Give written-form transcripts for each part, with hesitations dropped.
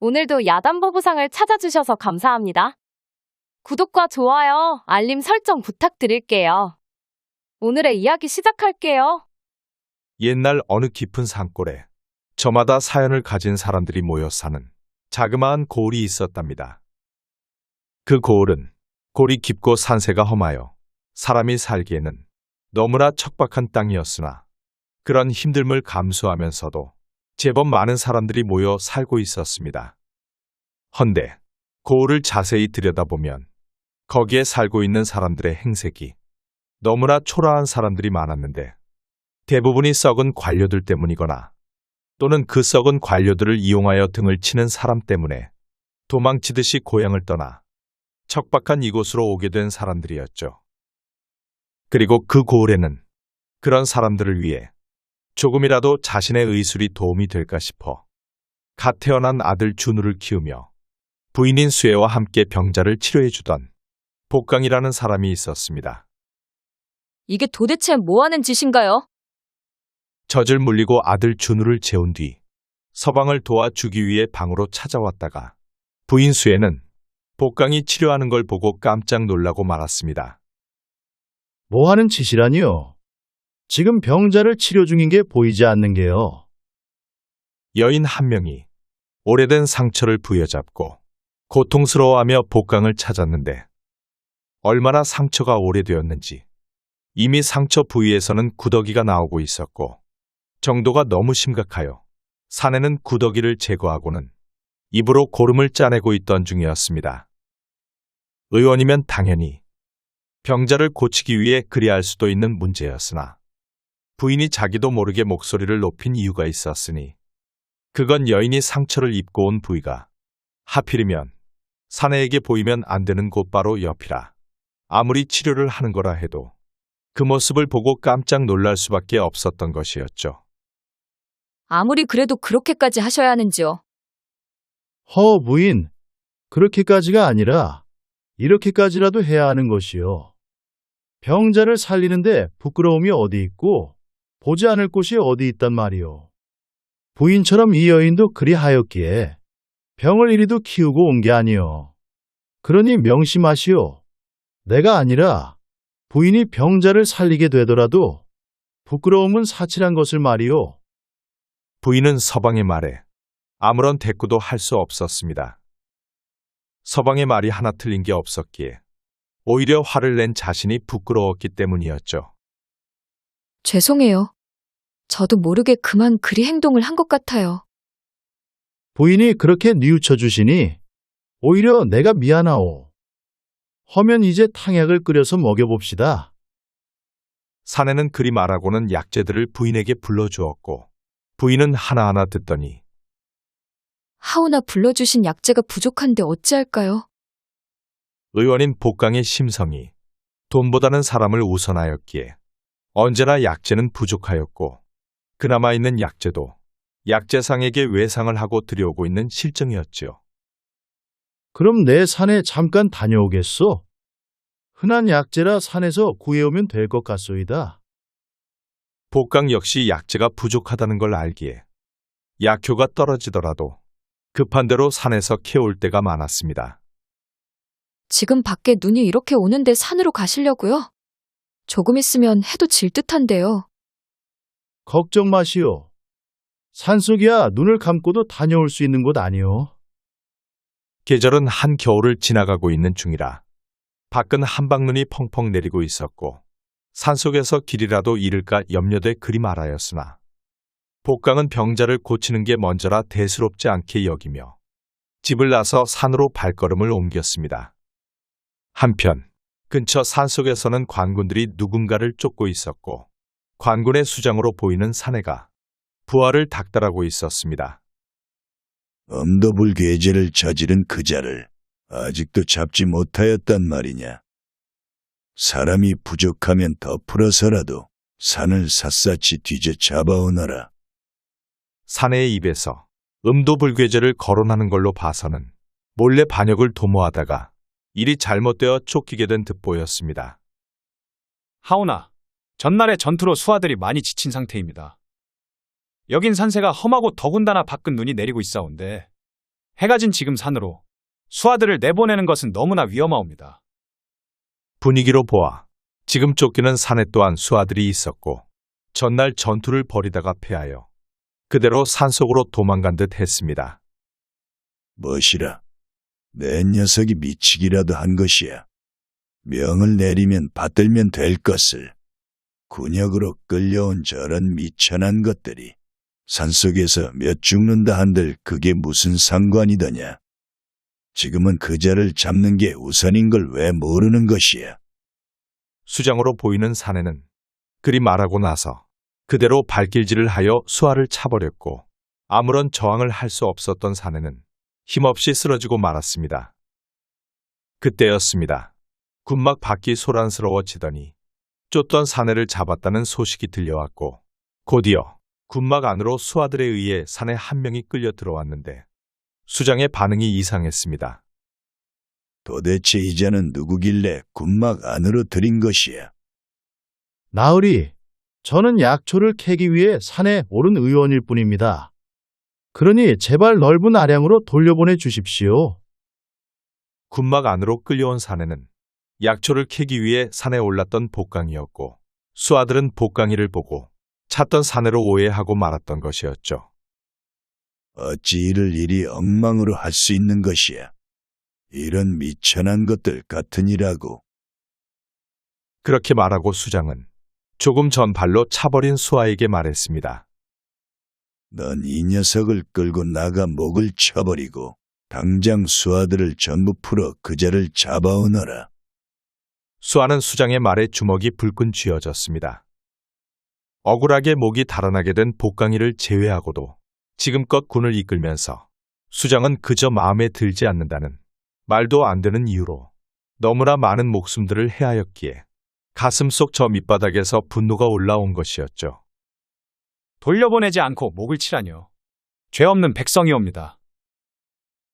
오늘도 야단보부상을 찾아주셔서 감사합니다. 구독과 좋아요, 알림 설정 부탁드릴게요. 오늘의 이야기 시작할게요. 옛날 어느 깊은 산골에 저마다 사연을 가진 사람들이 모여 사는 자그마한 고을이 있었답니다. 그 고을은 골이 깊고 산세가 험하여 사람이 살기에는 너무나 척박한 땅이었으나 그런 힘듦을 감수하면서도 제법 많은 사람들이 모여 살고 있었습니다. 헌데 고을을 자세히 들여다보면 거기에 살고 있는 사람들의 행색이 너무나 초라한 사람들이 많았는데 대부분이 썩은 관료들 때문이거나 또는 그 썩은 관료들을 이용하여 등을 치는 사람 때문에 도망치듯이 고향을 떠나 척박한 이곳으로 오게 된 사람들이었죠. 그리고 그 고을에는 그런 사람들을 위해 조금이라도 자신의 의술이 도움이 될까 싶어 갓 태어난 아들 준우를 키우며 부인인 수혜와 함께 병자를 치료해주던 복강이라는 사람이 있었습니다. 이게 도대체 뭐 하는 짓인가요? 젖을 물리고 아들 준우를 재운 뒤 서방을 도와주기 위해 방으로 찾아왔다가 부인 수혜는 복강이 치료하는 걸 보고 깜짝 놀라고 말았습니다. 뭐 하는 짓이라니요? 지금 병자를 치료 중인 게 보이지 않는 게요. 여인 한 명이 오래된 상처를 부여잡고 고통스러워하며 복강을 찾았는데 얼마나 상처가 오래되었는지 이미 상처 부위에서는 구더기가 나오고 있었고 정도가 너무 심각하여 사내는 구더기를 제거하고는 입으로 고름을 짜내고 있던 중이었습니다. 의원이면 당연히 병자를 고치기 위해 그리할 수도 있는 문제였으나 부인이 자기도 모르게 목소리를 높인 이유가 있었으니 그건 여인이 상처를 입고 온 부위가 하필이면 사내에게 보이면 안 되는 곳 바로 옆이라 아무리 치료를 하는 거라 해도 그 모습을 보고 깜짝 놀랄 수밖에 없었던 것이었죠. 아무리 그래도 그렇게까지 하셔야 하는지요? 부인, 그렇게까지가 아니라 이렇게까지라도 해야 하는 것이요. 병자를 살리는데 부끄러움이 어디 있고 보지 않을 곳이 어디 있단 말이요. 부인처럼 이 여인도 그리 하였기에 병을 이리도 키우고 온 게 아니요. 그러니 명심하시오. 내가 아니라 부인이 병자를 살리게 되더라도 부끄러움은 사칠한 것을 말이요. 부인은 서방의 말에 아무런 대꾸도 할 수 없었습니다. 서방의 말이 하나 틀린 게 없었기에 오히려 화를 낸 자신이 부끄러웠기 때문이었죠. 죄송해요. 저도 모르게 그만 그리 행동을 한 것 같아요. 부인이 그렇게 뉘우쳐 주시니 오히려 내가 미안하오. 허면 이제 탕약을 끓여서 먹여봅시다. 사내는 그리 말하고는 약재들을 부인에게 불러주었고 부인은 하나하나 듣더니 하오나 불러주신 약재가 부족한데 어찌할까요? 의원인 복강의 심성이 돈보다는 사람을 우선하였기에 언제나 약재는 부족하였고 그나마 있는 약재도 약재상에게 외상을 하고 들여오고 있는 실정이었지요. 그럼 내 산에 잠깐 다녀오겠소? 흔한 약재라 산에서 구해오면 될 것 같소이다. 복강 역시 약재가 부족하다는 걸 알기에 약효가 떨어지더라도 급한 대로 산에서 캐올 때가 많았습니다. 지금 밖에 눈이 이렇게 오는데 산으로 가시려고요? 조금 있으면 해도 질 듯한데요. 걱정 마시오. 산속이야 눈을 감고도 다녀올 수 있는 곳 아니오. 계절은 한겨울을 지나가고 있는 중이라 밖은 한방눈이 펑펑 내리고 있었고 산속에서 길이라도 잃을까 염려돼 그리 말하였으나 복강은 병자를 고치는 게 먼저라 대수롭지 않게 여기며 집을 나서 산으로 발걸음을 옮겼습니다. 한편 근처 산속에서는 관군들이 누군가를 쫓고 있었고 관군의 수장으로 보이는 사내가 부하를 닥달하고 있었습니다. 엄도불괴죄를 저지른 그 자를 아직도 잡지 못하였단 말이냐. 사람이 부족하면 더 풀어서라도 산을 샅샅이 뒤져 잡아오너라. 사내의 입에서 음도불괴죄를 거론하는 걸로 봐서는 몰래 반역을 도모하다가 일이 잘못되어 쫓기게 된 듯 보였습니다. 하오나, 전날의 전투로 수하들이 많이 지친 상태입니다. 여긴 산세가 험하고 더군다나 밖은 눈이 내리고 있사온데 해가 진 지금 산으로 수하들을 내보내는 것은 너무나 위험하옵니다. 분위기로 보아 지금 쫓기는 산에 또한 수하들이 있었고 전날 전투를 벌이다가 패하여 그대로 산속으로 도망간 듯 했습니다. 멋이라. 내 녀석이 미치기라도 한 것이야. 명을 내리면 받들면 될 것을. 군역으로 끌려온 저런 미천한 것들이 산속에서 몇 죽는다 한들 그게 무슨 상관이더냐. 지금은 그자를 잡는 게 우선인 걸 왜 모르는 것이야. 수장으로 보이는 사내는 그리 말하고 나서 그대로 발길질을 하여 수하를 차버렸고 아무런 저항을 할 수 없었던 사내는 힘없이 쓰러지고 말았습니다. 그때였습니다. 군막 밖이 소란스러워지더니 쫓던 사내를 잡았다는 소식이 들려왔고 곧이어 군막 안으로 수하들에 의해 사내 한 명이 끌려 들어왔는데 수장의 반응이 이상했습니다. 도대체 이자는 누구길래 군막 안으로 들인 것이야. 나으리, 저는 약초를 캐기 위해 산에 오른 의원일 뿐입니다. 그러니 제발 넓은 아량으로 돌려보내 주십시오. 군막 안으로 끌려온 사내는 약초를 캐기 위해 산에 올랐던 복강이었고 수하들은 복강이를 보고 찾던 사내로 오해하고 말았던 것이었죠. 어찌 이를 이리 엉망으로 할 수 있는 것이야. 이런 미천한 것들 같으니라고. 그렇게 말하고 수장은 조금 전 발로 차버린 수하에게 말했습니다. 넌 이 녀석을 끌고 나가 목을 쳐버리고 당장 수하들을 전부 풀어 그자를 잡아오너라. 수하는 수장의 말에 주먹이 불끈 쥐어졌습니다. 억울하게 목이 달아나게 된 복강이를 제외하고도 지금껏 군을 이끌면서 수장은 그저 마음에 들지 않는다는 말도 안 되는 이유로 너무나 많은 목숨들을 해하였기에 가슴속 저 밑바닥에서 분노가 올라온 것이었죠. 돌려보내지 않고 목을 치라뇨. 죄 없는 백성이옵니다.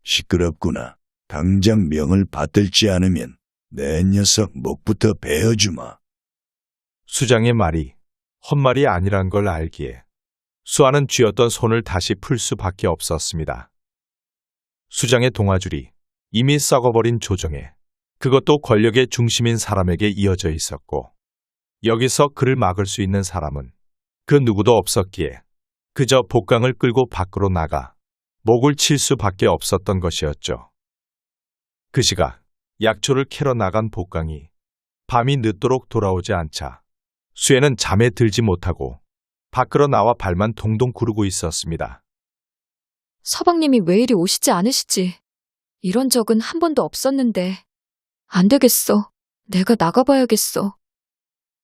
시끄럽구나. 당장 명을 받들지 않으면 내 녀석 목부터 베어주마. 수장의 말이 헛말이 아니란 걸 알기에 수하는 쥐었던 손을 다시 풀 수밖에 없었습니다. 수장의 동아줄이 이미 썩어버린 조정에 그것도 권력의 중심인 사람에게 이어져 있었고 여기서 그를 막을 수 있는 사람은 그 누구도 없었기에 그저 복강을 끌고 밖으로 나가 목을 칠 수밖에 없었던 것이었죠. 그 시각 약초를 캐러 나간 복강이 밤이 늦도록 돌아오지 않자 수에는 잠에 들지 못하고 밖으로 나와 발만 동동 구르고 있었습니다. 서방님이 왜 이리 오시지 않으시지? 이런 적은 한 번도 없었는데. 안 되겠어. 내가 나가봐야겠어.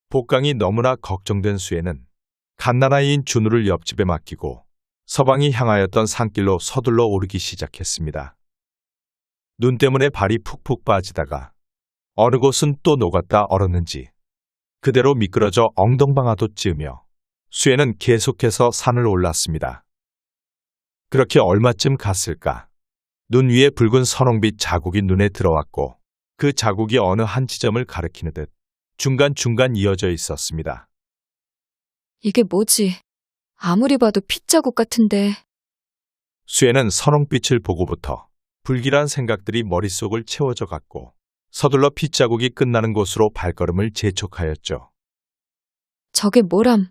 복강이 너무나 걱정된 수에는 갓난아이인 준우를 옆집에 맡기고 서방이 향하였던 산길로 서둘러 오르기 시작했습니다. 눈 때문에 발이 푹푹 빠지다가 어느 곳은 또 녹았다 얼었는지 그대로 미끄러져 엉덩방아도 찌으며 수에는 계속해서 산을 올랐습니다. 그렇게 얼마쯤 갔을까? 눈 위에 붉은 선홍빛 자국이 눈에 들어왔고 그 자국이 어느 한 지점을 가리키는 듯 중간중간 이어져 있었습니다. 이게 뭐지? 아무리 봐도 핏자국 같은데. 수에는 선홍빛을 보고부터 불길한 생각들이 머릿속을 채워져 갔고 서둘러 핏자국이 끝나는 곳으로 발걸음을 재촉하였죠. 저게 뭐람?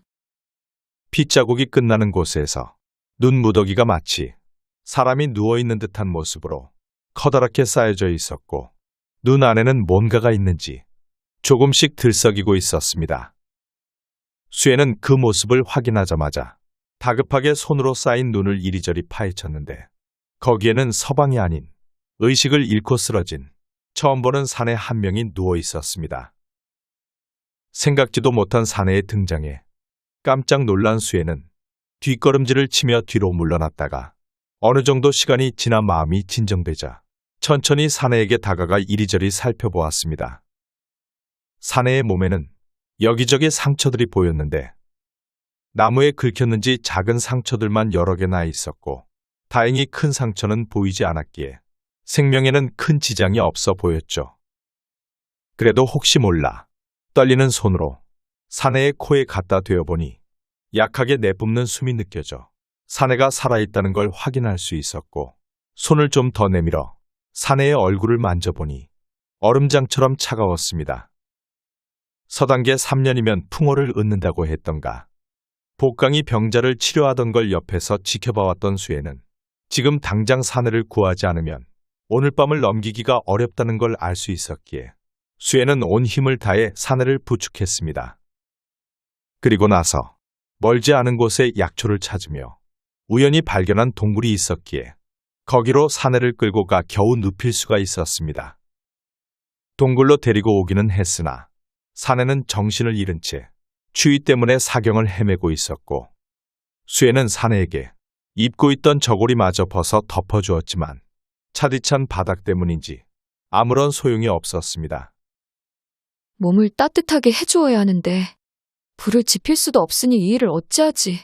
핏자국이 끝나는 곳에서 눈 무더기가 마치 사람이 누워있는 듯한 모습으로 커다랗게 쌓여져 있었고 눈 안에는 뭔가가 있는지 조금씩 들썩이고 있었습니다. 수에는 그 모습을 확인하자마자 다급하게 손으로 쌓인 눈을 이리저리 파헤쳤는데 거기에는 서방이 아닌 의식을 잃고 쓰러진 처음 보는 사내 한 명이 누워 있었습니다. 생각지도 못한 사내의 등장에 깜짝 놀란 수에는 뒷걸음질을 치며 뒤로 물러났다가 어느 정도 시간이 지나 마음이 진정되자 천천히 사내에게 다가가 이리저리 살펴보았습니다. 사내의 몸에는 여기저기 상처들이 보였는데 나무에 긁혔는지 작은 상처들만 여러 개 나 있었고 다행히 큰 상처는 보이지 않았기에 생명에는 큰 지장이 없어 보였죠. 그래도 혹시 몰라 떨리는 손으로 사내의 코에 갖다 대어보니 약하게 내뿜는 숨이 느껴져 사내가 살아있다는 걸 확인할 수 있었고 손을 좀 더 내밀어 사내의 얼굴을 만져보니 얼음장처럼 차가웠습니다. 서당계 3년이면 풍어를 얻는다고 했던가. 복강이 병자를 치료하던 걸 옆에서 지켜봐왔던 수혜는 지금 당장 사내를 구하지 않으면 오늘 밤을 넘기기가 어렵다는 걸 알 수 있었기에 수혜는 온 힘을 다해 사내를 부축했습니다. 그리고 나서 멀지 않은 곳에 약초를 찾으며 우연히 발견한 동굴이 있었기에 거기로 사내를 끌고 가 겨우 눕힐 수가 있었습니다. 동굴로 데리고 오기는 했으나 사내는 정신을 잃은 채 추위 때문에 사경을 헤매고 있었고 수혜는 사내에게 입고 있던 저고리마저 벗어 덮어주었지만 차디찬 바닥 때문인지 아무런 소용이 없었습니다. 몸을 따뜻하게 해주어야 하는데 불을 지필 수도 없으니 이 일을 어찌하지?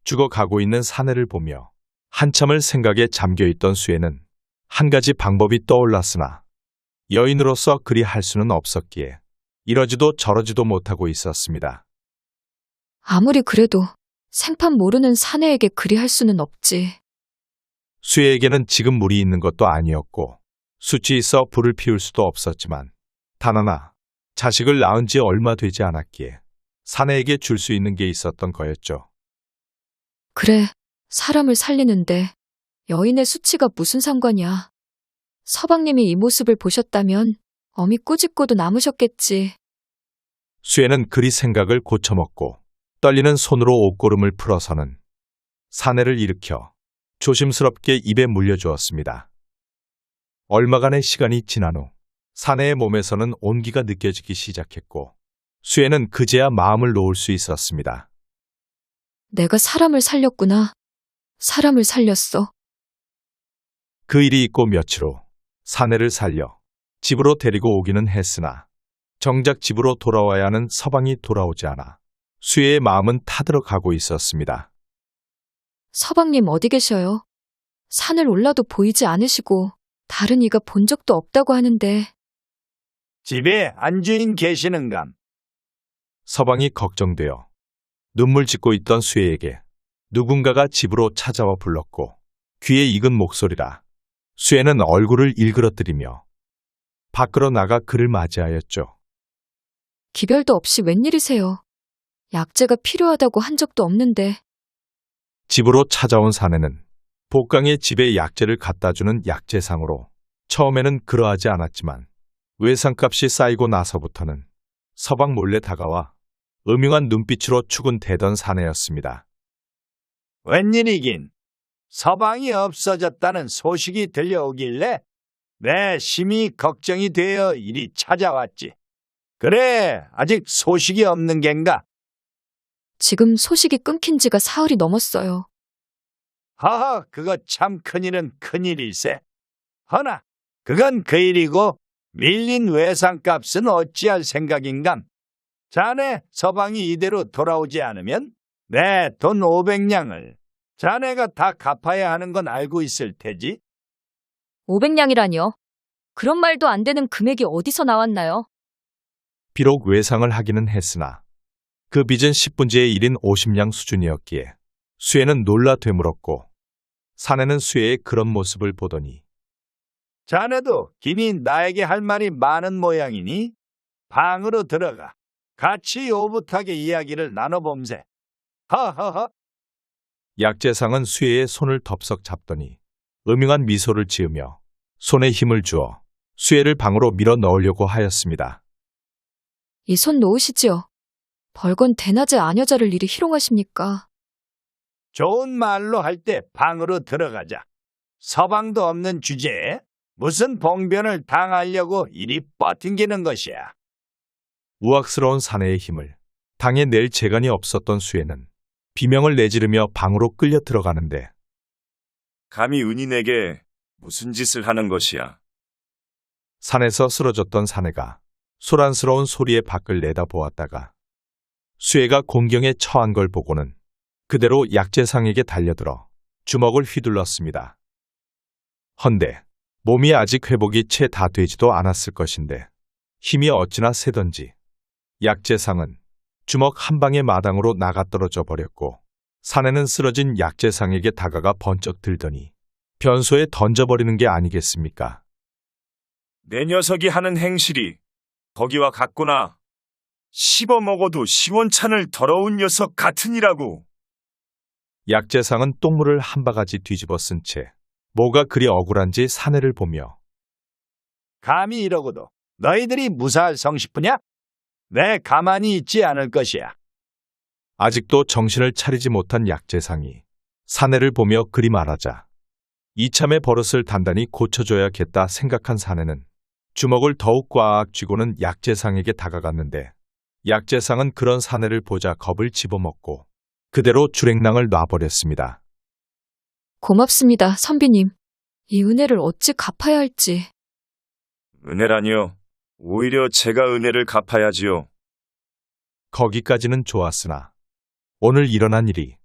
죽어가고 있는 사내를 보며 한참을 생각에 잠겨있던 수혜는 한 가지 방법이 떠올랐으나 여인으로서 그리 할 수는 없었기에 이러지도 저러지도 못하고 있었습니다. 아무리 그래도 생판 모르는 사내에게 그리 할 수는 없지. 수혜에게는 지금 물이 있는 것도 아니었고 숯이 있어 불을 피울 수도 없었지만 단 하나 자식을 낳은 지 얼마 되지 않았기에 사내에게 줄 수 있는 게 있었던 거였죠. 그래, 사람을 살리는데 여인의 수치가 무슨 상관이야. 서방님이 이 모습을 보셨다면 어미 꾸짖고도 남으셨겠지. 수혜는 그리 생각을 고쳐먹고 떨리는 손으로 옷고름을 풀어서는 사내를 일으켜 조심스럽게 입에 물려주었습니다. 얼마간의 시간이 지난 후 사내의 몸에서는 온기가 느껴지기 시작했고 수혜는 그제야 마음을 놓을 수 있었습니다. 내가 사람을 살렸구나. 사람을 살렸어. 그 일이 있고 며칠 후 사내를 살려 집으로 데리고 오기는 했으나 정작 집으로 돌아와야 하는 서방이 돌아오지 않아 수혜의 마음은 타들어가고 있었습니다. 서방님 어디 계셔요? 산을 올라도 보이지 않으시고 다른 이가 본 적도 없다고 하는데. 집에 안주인 계시는감? 서방이 걱정되어 눈물 짓고 있던 수혜에게 누군가가 집으로 찾아와 불렀고 귀에 익은 목소리라 수혜는 얼굴을 일그러뜨리며 밖으로 나가 그를 맞이하였죠. 기별도 없이 웬일이세요? 약재가 필요하다고 한 적도 없는데. 집으로 찾아온 사내는 복강의 집에 약재를 갖다주는 약재상으로 처음에는 그러하지 않았지만 외상값이 쌓이고 나서부터는 서방 몰래 다가와 음흉한 눈빛으로 축은대던 사내였습니다. 웬일이긴? 서방이 없어졌다는 소식이 들려오길래 내 심히 걱정이 되어 이리 찾아왔지. 그래, 아직 소식이 없는 겐가? 지금 소식이 끊긴 지가 사흘이 넘었어요. 하하, 그거 참 큰일은 큰일일세. 허나, 그건 그 일이고 밀린 외상값은 어찌할 생각인감? 자네 서방이 이대로 돌아오지 않으면 내 돈 500냥을 자네가 다 갚아야 하는 건 알고 있을 테지? 500냥이라니요? 그런 말도 안 되는 금액이 어디서 나왔나요? 비록 외상을 하기는 했으나 그 빚은 10분지의 1인 50냥 수준이었기에 수혜는 놀라 되물었고 사내는 수혜의 그런 모습을 보더니 자네도 기니 나에게 할 말이 많은 모양이니 방으로 들어가 같이 오붓하게 이야기를 나눠봄세. 하하하. 약재상은 수혜의 손을 덥석 잡더니 음흉한 미소를 지으며 손에 힘을 주어 수혜를 방으로 밀어 넣으려고 하였습니다. 이 손 놓으시지요. 벌건 대낮에 아녀자를 이리 희롱하십니까? 좋은 말로 할 때 방으로 들어가자. 서방도 없는 주제에 무슨 봉변을 당하려고 이리 뻗팅기는 것이야. 우악스러운 사내의 힘을 당해 낼 재간이 없었던 수혜는 비명을 내지르며 방으로 끌려 들어가는데 감히 은인에게 무슨 짓을 하는 것이야? 산에서 쓰러졌던 사내가 소란스러운 소리에 밖을 내다보았다가 수혜가 곤경에 처한 걸 보고는 그대로 약재상에게 달려들어 주먹을 휘둘렀습니다. 헌데 몸이 아직 회복이 채 다 되지도 않았을 것인데 힘이 어찌나 세던지 약재상은 주먹 한 방에 마당으로 나가 떨어져 버렸고 사내는 쓰러진 약재상에게 다가가 번쩍 들더니 변소에 던져버리는 게 아니겠습니까? 내 녀석이 하는 행실이 거기와 같구나. 씹어 먹어도 시원찮을 더러운 녀석 같으니라고. 약재상은 똥물을 한 바가지 뒤집어 쓴 채 뭐가 그리 억울한지 사내를 보며 감히 이러고도 너희들이 무사할 성시푸냐? 내 가만히 있지 않을 것이야. 아직도 정신을 차리지 못한 약재상이 사내를 보며 그리 말하자 이참에 버릇을 단단히 고쳐줘야겠다 생각한 사내는 주먹을 더욱 꽉 쥐고는 약재상에게 다가갔는데 약재상은 그런 사내를 보자 겁을 집어먹고 그대로 주랭랑을 놔버렸습니다. 고맙습니다, 선비님. 이 은혜를 어찌 갚아야 할지. 은혜라니요. 오히려 제가 은혜를 갚아야지요. 거기까지는 좋았으나 오늘 일어난 일이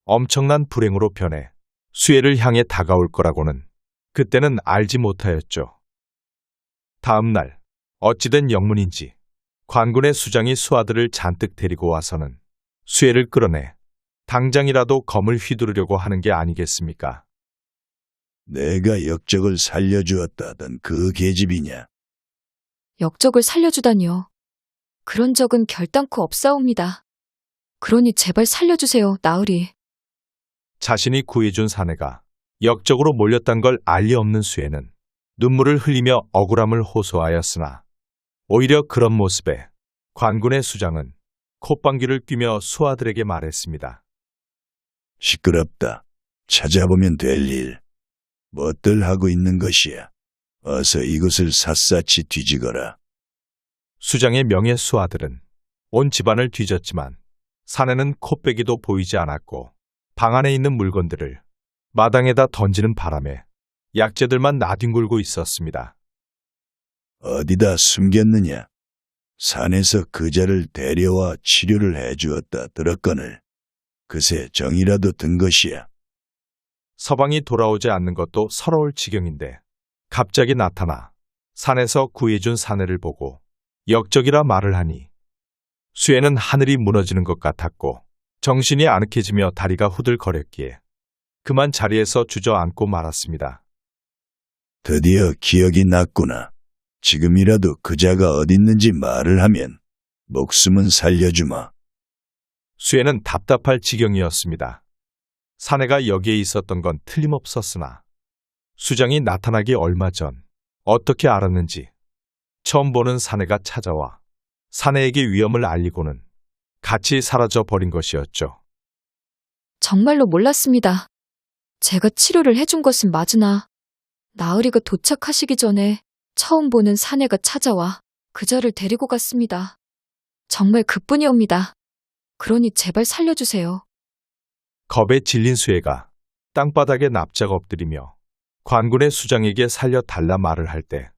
엄청난 불행으로 변해 수혜를 향해 다가올 거라고는 그때는 알지 못하였죠. 다음 날 어찌된 영문인지 관군의 수장이 수하들을 잔뜩 데리고 와서는 수혜를 끌어내 당장이라도 검을 휘두르려고 하는 게 아니겠습니까? 내가 역적을 살려주었다던 그 계집이냐? 역적을 살려주다니요. 그런 적은 결단코 없사옵니다. 그러니 제발 살려주세요, 나으리. 자신이 구해준 사내가 역적으로 몰렸단 걸 알리 없는 수혜는 눈물을 흘리며 억울함을 호소하였으나 오히려 그런 모습에 관군의 수장은 콧방귀를 뀌며 수하들에게 말했습니다. 시끄럽다. 찾아보면 될 일. 뭣들 하고 있는 것이야. 어서 이곳을 샅샅이 뒤지거라. 수장의 명예 수하들은 온 집안을 뒤졌지만 사내는 코빼기도 보이지 않았고 방 안에 있는 물건들을 마당에다 던지는 바람에 약재들만 나뒹굴고 있었습니다. 어디다 숨겼느냐? 산에서 그자를 데려와 치료를 해주었다 들었거늘. 그새 정이라도 든 것이야. 서방이 돌아오지 않는 것도 서러울 지경인데 갑자기 나타나 산에서 구해준 사내를 보고 역적이라 말을 하니 수혜는 하늘이 무너지는 것 같았고 정신이 아늑해지며 다리가 후들거렸기에 그만 자리에서 주저앉고 말았습니다. 드디어 기억이 났구나. 지금이라도 그자가 어딨는지 말을 하면 목숨은 살려주마. 수혜는 답답할 지경이었습니다. 사내가 여기에 있었던 건 틀림없었으나 수장이 나타나기 얼마 전 어떻게 알았는지 처음 보는 사내가 찾아와 사내에게 위험을 알리고는 같이 사라져 버린 것이었죠. 정말로 몰랐습니다. 제가 치료를 해준 것은 맞으나 나으리가 도착하시기 전에 처음 보는 사내가 찾아와 그자를 데리고 갔습니다. 정말 그뿐이옵니다. 그러니 제발 살려주세요. 겁에 질린 수혜가 땅바닥에 납작 엎드리며 관군의 수장에게 살려달라 말을 할 때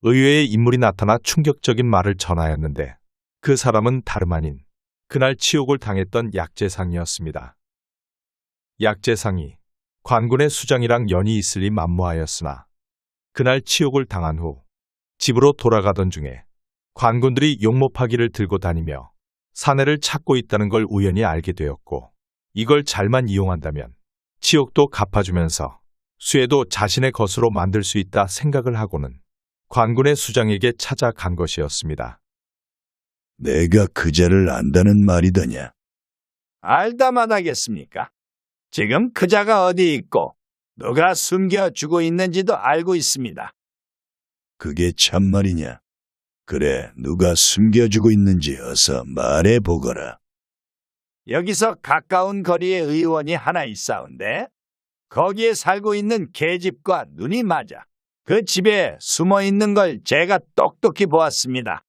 의외의 인물이 나타나 충격적인 말을 전하였는데 그 사람은 다름 아닌 그날 치욕을 당했던 약재상이었습니다. 약재상이 관군의 수장이랑 연이 있을리 만무하였으나 그날 치욕을 당한 후 집으로 돌아가던 중에 관군들이 용모파기를 들고 다니며 사내를 찾고 있다는 걸 우연히 알게 되었고 이걸 잘만 이용한다면 치욕도 갚아주면서 수혜도 자신의 것으로 만들 수 있다 생각을 하고는 관군의 수장에게 찾아간 것이었습니다. 내가 그자를 안다는 말이더냐? 알다만 하겠습니까? 지금 그자가 어디 있고 누가 숨겨주고 있는지도 알고 있습니다. 그게 참말이냐? 그래, 누가 숨겨주고 있는지 어서 말해보거라. 여기서 가까운 거리에 의원이 하나 있사온데 거기에 살고 있는 계집과 눈이 맞아. 그 집에 숨어 있는 걸 제가 똑똑히 보았습니다.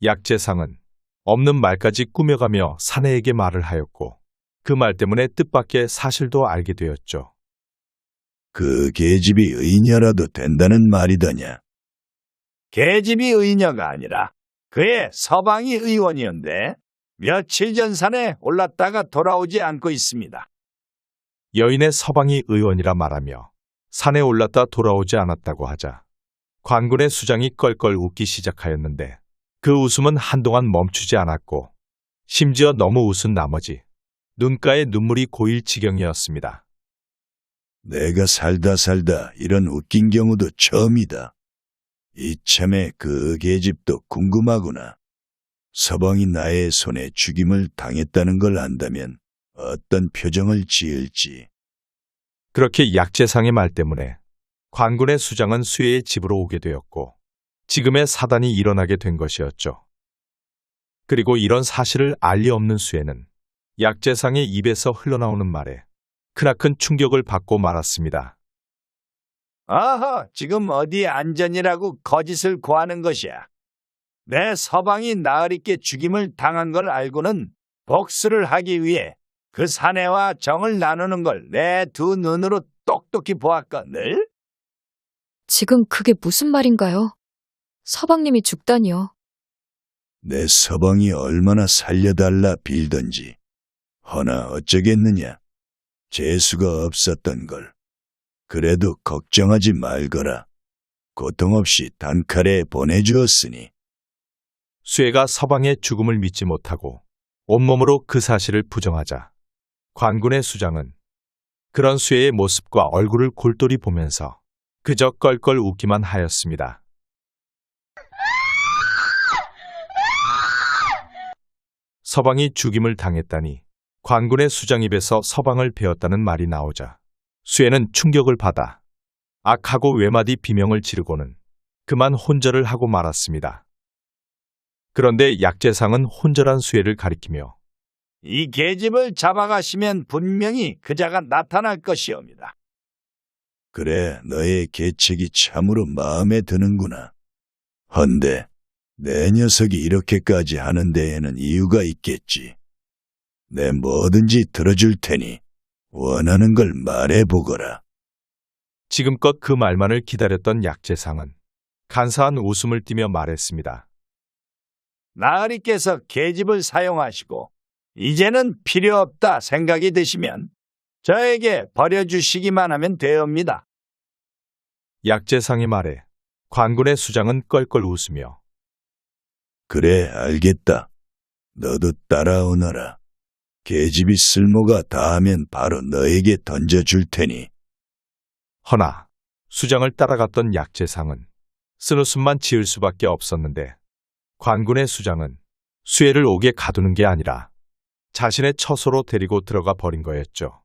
약재상은 없는 말까지 꾸며가며 사내에게 말을 하였고 그 말 때문에 뜻밖의 사실도 알게 되었죠. 그 계집이 의녀라도 된다는 말이더냐? 계집이 의녀가 아니라 그의 서방이 의원이었는데 며칠 전 산에 올랐다가 돌아오지 않고 있습니다. 여인의 서방이 의원이라 말하며 산에 올랐다 돌아오지 않았다고 하자 관군의 수장이 껄껄 웃기 시작하였는데 그 웃음은 한동안 멈추지 않았고 심지어 너무 웃은 나머지 눈가에 눈물이 고일 지경이었습니다. 내가 살다 이런 웃긴 경우도 처음이다. 이참에 그 계집도 궁금하구나. 서방이 나의 손에 죽임을 당했다는 걸 안다면 어떤 표정을 지을지. 그렇게 약재상의 말 때문에 관군의 수장은 수혜의 집으로 오게 되었고 지금의 사단이 일어나게 된 것이었죠. 그리고 이런 사실을 알리 없는 수혜는 약재상의 입에서 흘러나오는 말에 크나큰 충격을 받고 말았습니다. 아하, 지금 어디 안전이라고 거짓을 고하는 것이야. 내 서방이 나으리께 죽임을 당한 걸 알고는 복수를 하기 위해 그 사내와 정을 나누는 걸 내 두 눈으로 똑똑히 보았거늘? 지금 그게 무슨 말인가요? 서방님이 죽다니요. 내 서방이 얼마나 살려달라 빌던지. 허나 어쩌겠느냐. 재수가 없었던 걸. 그래도 걱정하지 말거라. 고통 없이 단칼에 보내주었으니. 수혜가 서방의 죽음을 믿지 못하고 온몸으로 그 사실을 부정하자 관군의 수장은 그런 수혜의 모습과 얼굴을 골똘히 보면서 그저 껄껄 웃기만 하였습니다. 서방이 죽임을 당했다니 관군의 수장 입에서 서방을 베었다는 말이 나오자 수혜는 충격을 받아 악하고 외마디 비명을 지르고는 그만 혼절을 하고 말았습니다. 그런데 약재상은 혼절한 수혜를 가리키며 이 계집을 잡아가시면 분명히 그자가 나타날 것이옵니다. 그래, 너의 계책이 참으로 마음에 드는구나. 헌데 내 녀석이 이렇게까지 하는 데에는 이유가 있겠지. 내 뭐든지 들어줄 테니 원하는 걸 말해보거라. 지금껏 그 말만을 기다렸던 약재상은 간사한 웃음을 띠며 말했습니다. 나으리께서 계집을 사용하시고 이제는 필요 없다 생각이 드시면 저에게 버려주시기만 하면 되옵니다. 약재상의 말에 관군의 수장은 껄껄 웃으며 그래, 알겠다. 너도 따라오너라. 계집이 쓸모가 다하면 바로 너에게 던져줄 테니. 허나 수장을 따라갔던 약재상은 쓴웃음만 지을 수밖에 없었는데 관군의 수장은 수혜를 옥에 가두는 게 아니라 자신의 처소로 데리고 들어가 버린 거였죠.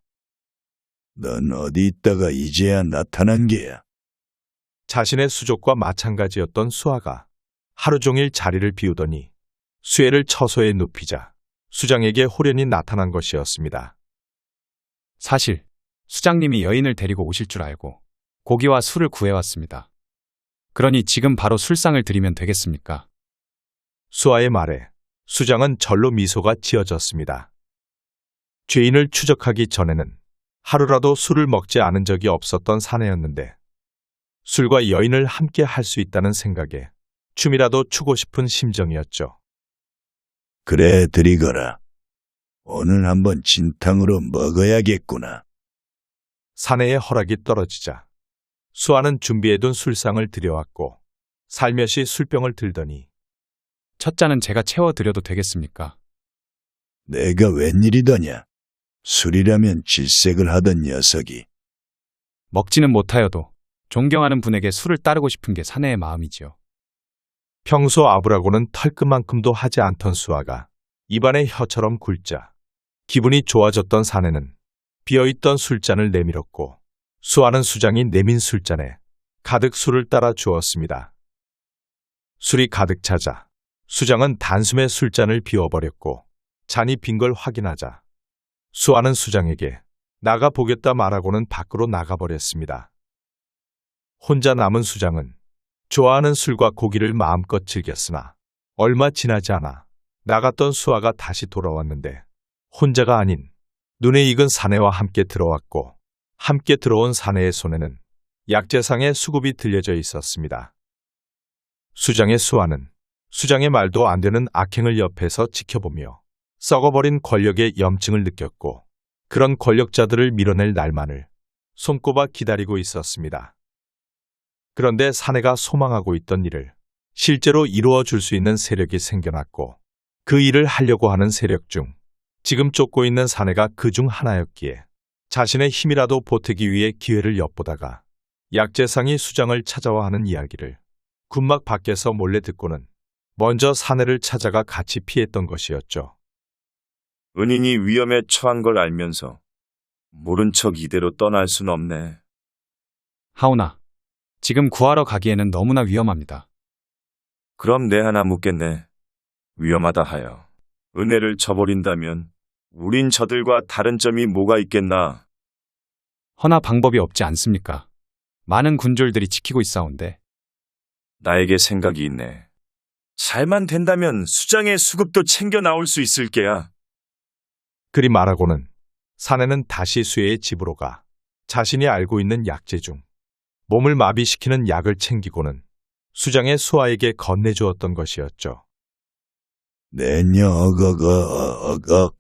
넌 어디 있다가 이제야 나타난 게야. 자신의 수족과 마찬가지였던 수아가 하루 종일 자리를 비우더니 수혜를 처소에 눕히자 수장에게 홀연히 나타난 것이었습니다. 사실 수장님이 여인을 데리고 오실 줄 알고 고기와 술을 구해왔습니다. 그러니 지금 바로 술상을 드리면 되겠습니까? 수아의 말에 수장은 절로 미소가 지어졌습니다. 죄인을 추적하기 전에는 하루라도 술을 먹지 않은 적이 없었던 사내였는데 술과 여인을 함께 할 수 있다는 생각에 춤이라도 추고 싶은 심정이었죠. 그래, 드리거라. 오늘 한번 진탕으로 먹어야겠구나. 사내의 허락이 떨어지자 수아는 준비해둔 술상을 들여왔고 살며시 술병을 들더니 첫 잔은 제가 채워드려도 되겠습니까? 내가 웬일이더냐. 술이라면 질색을 하던 녀석이. 먹지는 못하여도 존경하는 분에게 술을 따르고 싶은 게 사내의 마음이지요. 평소 아부라고는 털끝만큼도 하지 않던 수아가 입안에 혀처럼 굴자 기분이 좋아졌던 사내는 비어있던 술잔을 내밀었고 수아는 수장이 내민 술잔에 가득 술을 따라 주었습니다. 술이 가득 차자 수장은 단숨에 술잔을 비워버렸고 잔이 빈 걸 확인하자 수아는 수장에게 나가보겠다 말하고는 밖으로 나가버렸습니다. 혼자 남은 수장은 좋아하는 술과 고기를 마음껏 즐겼으나 얼마 지나지 않아 나갔던 수아가 다시 돌아왔는데 혼자가 아닌 눈에 익은 사내와 함께 들어왔고 함께 들어온 사내의 손에는 약재상의 수급이 들려져 있었습니다. 수장의 수아는 수장의 말도 안 되는 악행을 옆에서 지켜보며 썩어버린 권력의 염증을 느꼈고 그런 권력자들을 밀어낼 날만을 손꼽아 기다리고 있었습니다. 그런데 사내가 소망하고 있던 일을 실제로 이루어 줄 수 있는 세력이 생겨났고 그 일을 하려고 하는 세력 중 지금 쫓고 있는 사내가 그 중 하나였기에 자신의 힘이라도 보태기 위해 기회를 엿보다가 약재상이 수장을 찾아와 하는 이야기를 군막 밖에서 몰래 듣고는 먼저 사내를 찾아가 같이 피했던 것이었죠. 은인이 위험에 처한 걸 알면서 모른 척 이대로 떠날 순 없네. 하오나, 지금 구하러 가기에는 너무나 위험합니다. 그럼 내 하나 묻겠네. 위험하다 하여 은혜를 저버린다면 우린 저들과 다른 점이 뭐가 있겠나? 허나 방법이 없지 않습니까? 많은 군졸들이 지키고 있사온데. 나에게 생각이 있네. 잘만 된다면 수장의 수급도 챙겨 나올 수 있을 게야. 그리 말하고는 사내는 다시 수혜의 집으로 가 자신이 알고 있는 약재 중 몸을 마비시키는 약을 챙기고는 수장의 수아에게 건네주었던 것이었죠. 내녀 어거거.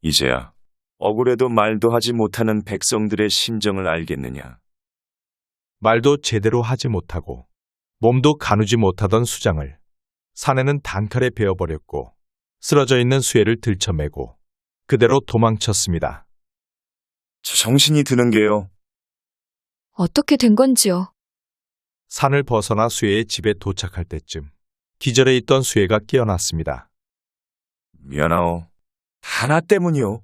이제야 억울해도 말도 하지 못하는 백성들의 심정을 알겠느냐. 말도 제대로 하지 못하고 몸도 가누지 못하던 수장을 사내는 단칼에 베어버렸고 쓰러져 있는 수혜를 들쳐매고 그대로 도망쳤습니다. 저 정신이 드는 게요. 어떻게 된 건지요? 산을 벗어나 수혜의 집에 도착할 때쯤 기절해 있던 수혜가 깨어났습니다. 미안하오. 하나 때문이오.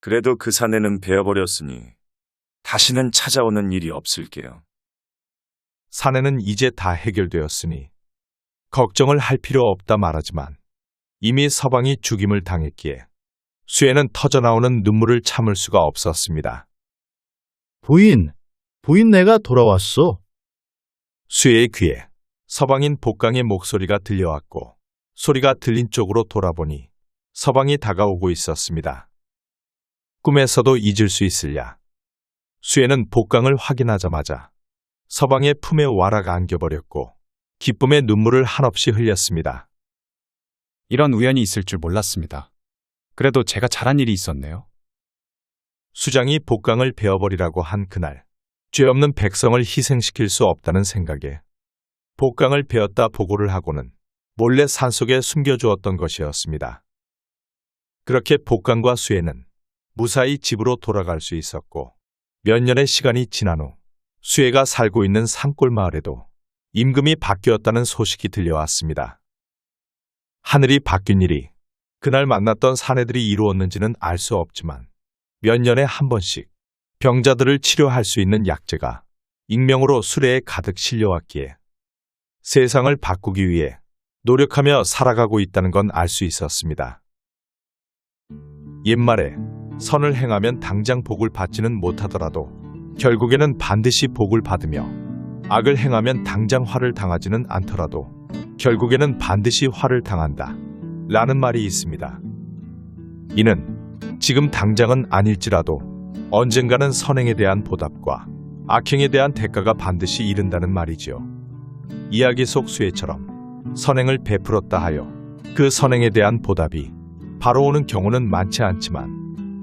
그래도 그 사내는 베어버렸으니 다시는 찾아오는 일이 없을게요. 사내는 이제 다 해결되었으니 걱정을 할 필요 없다 말하지만 이미 서방이 죽임을 당했기에 수혜는 터져나오는 눈물을 참을 수가 없었습니다. 부인 내가 돌아왔어. 수혜의 귀에 서방인 복강의 목소리가 들려왔고 소리가 들린 쪽으로 돌아보니 서방이 다가오고 있었습니다. 꿈에서도 잊을 수 있을랴. 수혜는 복강을 확인하자마자 서방의 품에 와락 안겨버렸고 기쁨의 눈물을 한없이 흘렸습니다. 이런 우연이 있을 줄 몰랐습니다. 그래도 제가 잘한 일이 있었네요. 수장이 복강을 베어버리라고 한 그날 죄 없는 백성을 희생시킬 수 없다는 생각에 복강을 베었다 보고를 하고는 몰래 산속에 숨겨주었던 것이었습니다. 그렇게 복강과 수혜는 무사히 집으로 돌아갈 수 있었고 몇 년의 시간이 지난 후 수혜가 살고 있는 산골 마을에도 임금이 바뀌었다는 소식이 들려왔습니다. 하늘이 바뀐 일이 그날 만났던 사내들이 이루었는지는 알 수 없지만 몇 년에 한 번씩 병자들을 치료할 수 있는 약재가 익명으로 수레에 가득 실려왔기에 세상을 바꾸기 위해 노력하며 살아가고 있다는 건 알 수 있었습니다. 옛말에 선을 행하면 당장 복을 받지는 못하더라도 결국에는 반드시 복을 받으며 악을 행하면 당장 화를 당하지는 않더라도 결국에는 반드시 화를 당한다 라는 말이 있습니다. 이는 지금 당장은 아닐지라도 언젠가는 선행에 대한 보답과 악행에 대한 대가가 반드시 이른다는 말이지요. 이야기 속 수혜처럼 선행을 베풀었다 하여 그 선행에 대한 보답이 바로 오는 경우는 많지 않지만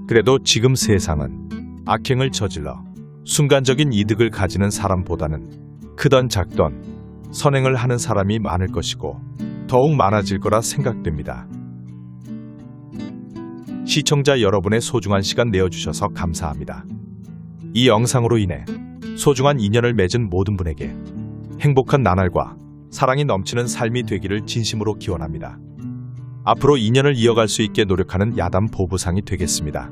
그래도 지금 세상은 악행을 저질러 순간적인 이득을 가지는 사람보다는 크던 작던 선행을 하는 사람이 많을 것이고 더욱 많아질 거라 생각됩니다. 시청자 여러분의 소중한 시간 내어주셔서 감사합니다. 이 영상으로 인해 소중한 인연을 맺은 모든 분에게 행복한 나날과 사랑이 넘치는 삶이 되기를 진심으로 기원합니다. 앞으로 인연을 이어갈 수 있게 노력하는 야담 보부상이 되겠습니다.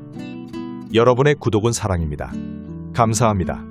여러분의 구독은 사랑입니다. 감사합니다.